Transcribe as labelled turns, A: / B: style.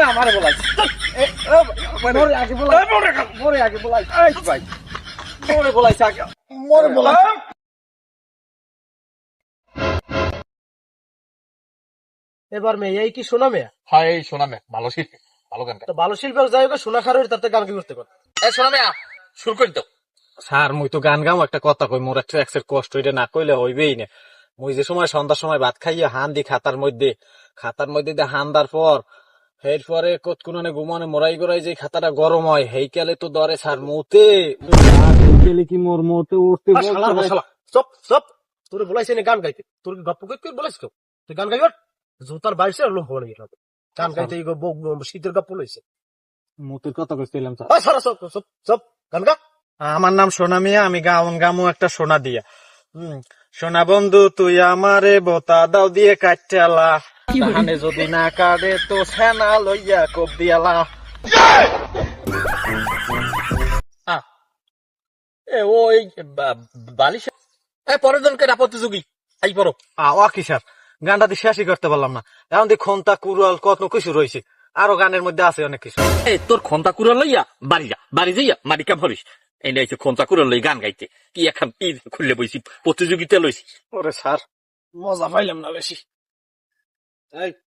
A: আমারে বলাই মরে আগে বলাই মরে আগে বলাই ভাই মরে বলাইছে আগে মরে বলাই। এবার মেয়ে এই কি শোনা মেয়া?
B: হ্যাঁ এই শোনা মে ভালো শিল্পী, ভালো গান গায়।
A: তো ভালো শিল্পী যাই হোক শোনা খারোর তাতে গান কি করতে পারে?
B: এই শোনা মেয়া শুরু করে দাও।
C: স্যার মুই তো গান গাও একটা কথা কই, মোর একটু এক্সের কষ্ট এটা না কইলে হইবেই না। মুই যে সময় সন্ধ্যার সময় ভাত খাইয়া হান দি খাতার মধ্যে দিয়ে হান দার পর এরপরে কতকুনে ঘুমানে মোরাই গোড়াই যে খাতাটা গরম হয় হেইকালে তো দরে স্যার মুতে হেইকালে কি মোর মুতে উঠতে
A: সব সব তোরে বলাইছে না গান গাইতে, তোর গপ্প কইতে বলাইছ কেউ? তুই গান গাইবার জোতার বাইশে লোক হয়ে গেল গান গাইতে শীতের গপ্প লইছে।
C: মুতের কথা কইছিলাম স্যার।
A: সব সব সব গান গা।
C: আমার নাম সোনা মিয়া, আমি গাউন গামু একটা সোনা দিয়া। সোনা বন্ধু তুই আমারে বোতা দাও দিয়ে কাটচালা, তাহানে যদি না কাটে তো সেনা লইয়া কোপ দিয়ালা।
B: এ ওই বালিশ পরের জনকে প্রতিযোগী আই পড়ো।
C: ও কি স্যার গানটা দিয়ে শেষই করতে পারলাম না, এখন দিয়ে খন্তা কুড়াল কত কিছু রয়েছে, আরো গানের মধ্যে আছে অনেক কিছু।
B: এই তোর খন্তা কুড়া লইয়া বাড়ি যাইয়া মারিকা ভরিস। এই নাইছে খন্তা কুড়া লই গান গাইতে কি এখন খুললে বইছি প্রতিযোগিতা লইছি।
C: ওরে স্যার
A: মজা পাইলাম না বেশি। এই